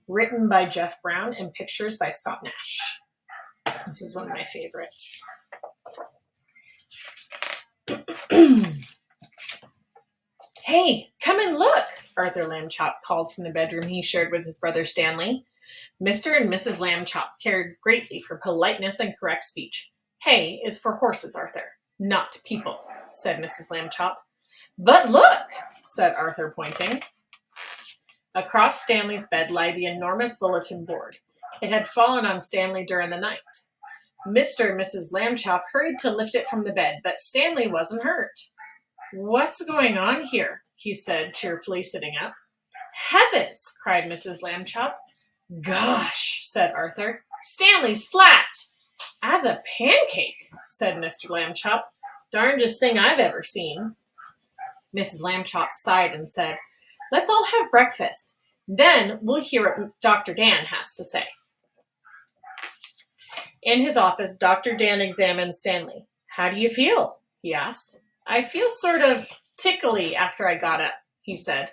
written by Jeff Brown and pictures by Scott Nash. This is one of my favorites. Hey, come and look, Arthur Lambchop called from the bedroom he shared with his brother Stanley. Mr. and Mrs. Lambchop cared greatly for politeness and correct speech. Hay is for horses, Arthur, not people, said Mrs. Lambchop. But look, said Arthur, pointing. Across Stanley's bed lay the enormous bulletin board. It had fallen on Stanley during the night. Mr. and Mrs. Lambchop hurried to lift it from the bed, but Stanley wasn't hurt. What's going on here? He said, cheerfully sitting up. Heavens, cried Mrs. Lambchop. Gosh, said Arthur. Stanley's flat. As a pancake, said Mr. Lambchop. Darndest thing I've ever seen. Mrs. Lambchop sighed and said, Let's all have breakfast. Then we'll hear what Dr. Dan has to say. In his office, Dr. Dan examined Stanley. How do you feel? He asked. I feel sort of tickly after I got up, he said.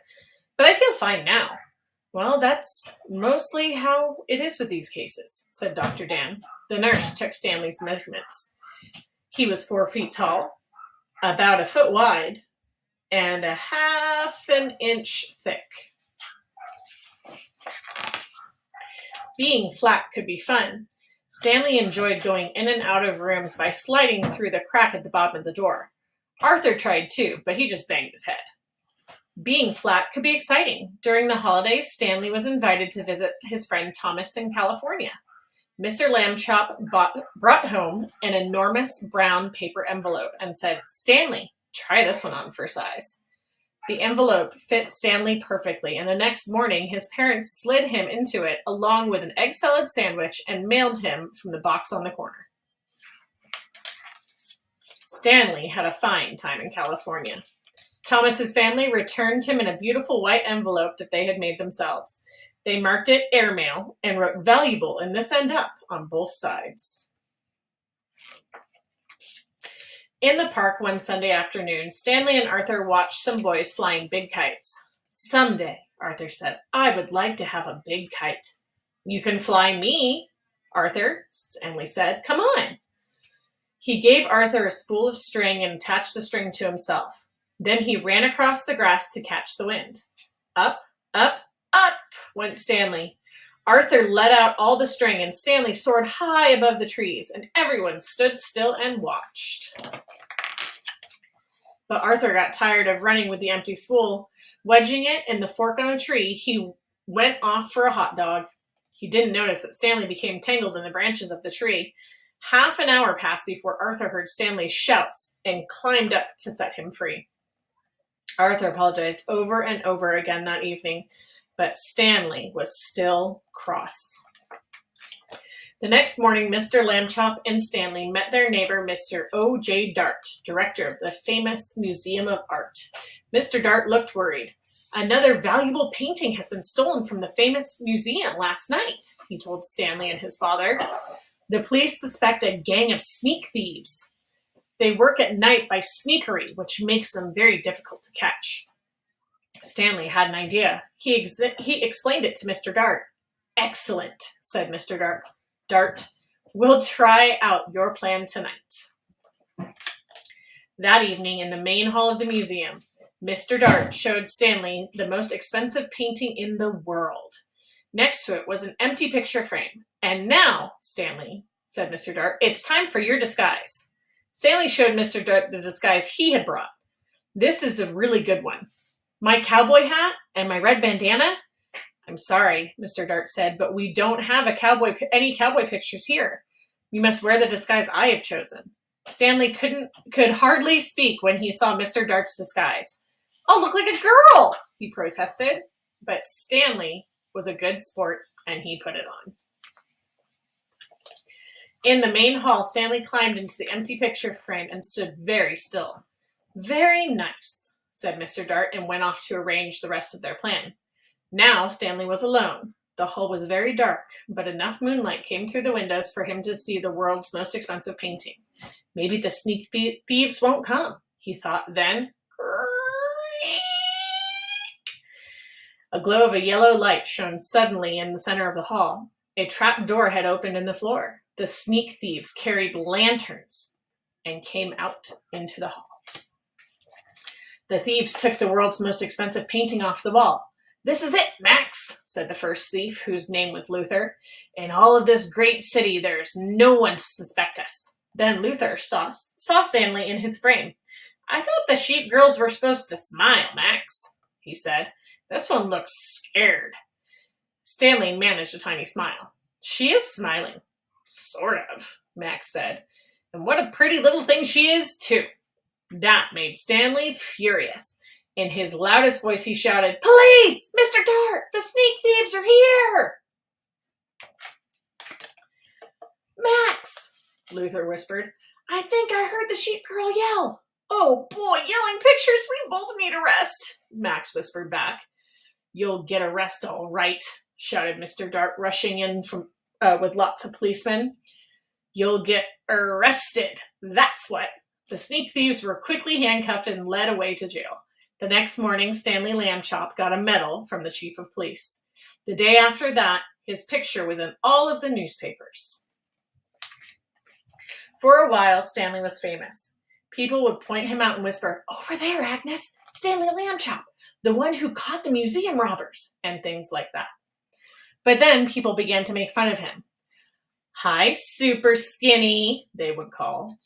But I feel fine now. Well, that's mostly how it is with these cases, said Dr. Dan. The nurse took Stanley's measurements. He was 4 feet tall, about a foot wide, and a half an inch thick. Being flat could be fun. Stanley enjoyed going in and out of rooms by sliding through the crack at the bottom of the door. Arthur tried too, but he just banged his head. Being flat could be exciting. During the holidays, Stanley was invited to visit his friend Thomas in California. Mr. Lambchop brought home an enormous brown paper envelope and said, Stanley, try this one on for size. The envelope fit Stanley perfectly, and the next morning his parents slid him into it along with an egg salad sandwich and mailed him from the box on the corner. Stanley had a fine time in California. Thomas's family returned him in a beautiful white envelope that they had made themselves. They marked it airmail and wrote valuable in this end up on both sides. In the park one Sunday afternoon, Stanley and Arthur watched some boys flying big kites. Someday, Arthur said, I would like to have a big kite. You can fly me, Arthur, Stanley said. Come on. He gave Arthur a spool of string and attached the string to himself. Then he ran across the grass to catch the wind. Up, up, up went Stanley. Arthur let out all the string, and Stanley soared high above the trees, and everyone stood still and watched. But Arthur got tired of running with the empty spool. Wedging it in the fork on a tree, he went off for a hot dog. He didn't notice that Stanley became tangled in the branches of the tree. Half an hour passed before Arthur heard Stanley's shouts and climbed up to set him free. Arthur apologized over and over again that evening, but Stanley was still cross. The next morning, Mr. Lambchop and Stanley met their neighbor, Mr. O.J. Dart, director of the famous Museum of Art. Mr. Dart looked worried. Another valuable painting has been stolen from the famous museum last night, he told Stanley and his father. The police suspect a gang of sneak thieves. They work at night by sneakery, which makes them very difficult to catch. Stanley had an idea. He explained it to Mr. Dart. Excellent, said Mr. Dart. Dart, we'll try out your plan tonight. That evening, in the main hall of the museum, Mr. Dart showed Stanley the most expensive painting in the world. Next to it was an empty picture frame. And now, Stanley, said Mr. Dart, it's time for your disguise. Stanley showed Mr. Dart the disguise he had brought. This is a really good one. My cowboy hat and my red bandana? I'm sorry, Mr. Dart said, but we don't have any cowboy pictures here. You must wear the disguise I have chosen. Stanley could hardly speak when he saw Mr. Dart's disguise. I'll look like a girl, he protested. But Stanley was a good sport, and he put it on. In the main hall, Stanley climbed into the empty picture frame and stood very still. Very nice, said Mr. Dart, and went off to arrange the rest of their plan. Now Stanley was alone. The hall was very dark, but enough moonlight came through the windows for him to see the world's most expensive painting. Maybe the sneak thieves won't come, he thought. Then, A glow of a yellow light shone suddenly in the center of the hall. A trap door had opened in the floor. The sneak thieves carried lanterns and came out into the hall. The thieves took the world's most expensive painting off the wall. "This is it, Max," said the first thief, whose name was Luther. "In all of this great city, there's no one to suspect us." Then Luther saw Stanley in his frame. "I thought the sheep girls were supposed to smile, Max," he said. "This one looks scared." Stanley managed a tiny smile. "She is smiling." "Sort of," Max said. "And what a pretty little thing she is, too." That made Stanley furious. In his loudest voice, he shouted, "Police! Mr. Dart! The sneak thieves are here!" "Max," Luther whispered, "I think I heard the sheep girl yell." "Oh boy, yelling pictures! We both need a rest," Max whispered back. "You'll get a rest all right," shouted Mr. Dart, rushing in with lots of policemen. "You'll get arrested, that's what." The sneak thieves were quickly handcuffed and led away to jail. The next morning, Stanley Lambchop got a medal from the chief of police. The day after that, his picture was in all of the newspapers. For a while, Stanley was famous. People would point him out and whisper, "Over there, Agnes, Stanley Lambchop, the one who caught the museum robbers," and things like that. But then people began to make fun of him. "Hi, super skinny," they would call.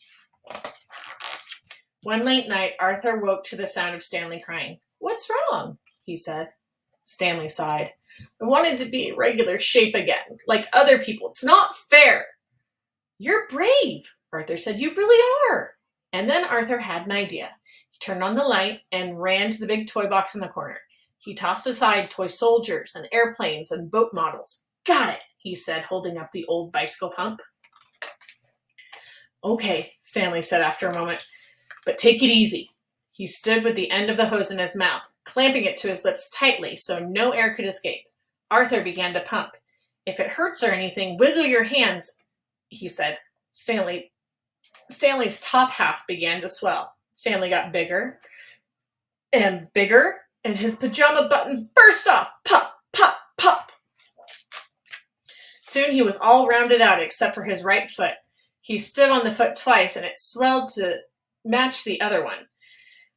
One late night, Arthur woke to the sound of Stanley crying. "What's wrong?" he said. Stanley sighed. "I wanted to be in regular shape again, like other people. It's not fair." "You're brave," Arthur said. "You really are." And then Arthur had an idea. He turned on the light and ran to the big toy box in the corner. He tossed aside toy soldiers and airplanes and boat models. "Got it," he said, holding up the old bicycle pump. "Okay," Stanley said after a moment. "But take it easy." He stood with the end of the hose in his mouth, clamping it to his lips tightly so no air could escape. Arthur began to pump. "If it hurts or anything, wiggle your hands," he said. Stanley's top half began to swell. Stanley got bigger, and his pajama buttons burst off. Pop, pop, pop. Soon he was all rounded out except for his right foot. He stood on the foot twice, and it swelled to match the other one.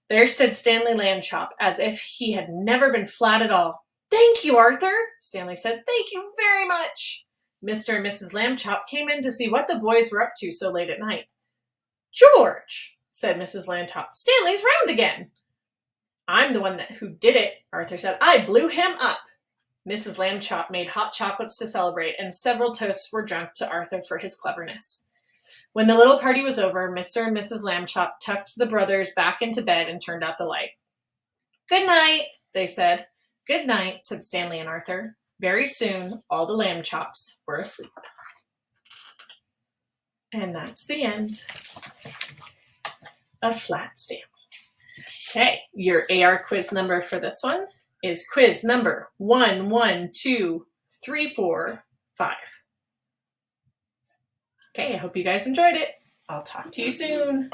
There stood Stanley Lambchop, as if he had never been flat at all. "Thank you, Arthur," Stanley said. "Thank you very much." Mr. and Mrs. Lambchop came in to see what the boys were up to so late at night. "George," said Mrs. Lambchop, "Stanley's round again." "I'm the one who did it," Arthur said. "I blew him up." Mrs. Lambchop made hot chocolates to celebrate, and several toasts were drunk to Arthur for his cleverness. When the little party was over, Mr. and Mrs. Lambchop tucked the brothers back into bed and turned out the light. "Good night," they said. "Good night," said Stanley and Arthur. Very soon, all the Lambchops were asleep. And that's the end of Flat Stanley. Okay, your AR quiz number for this one is quiz number 112345. Okay, I hope you guys enjoyed it. I'll talk to you soon.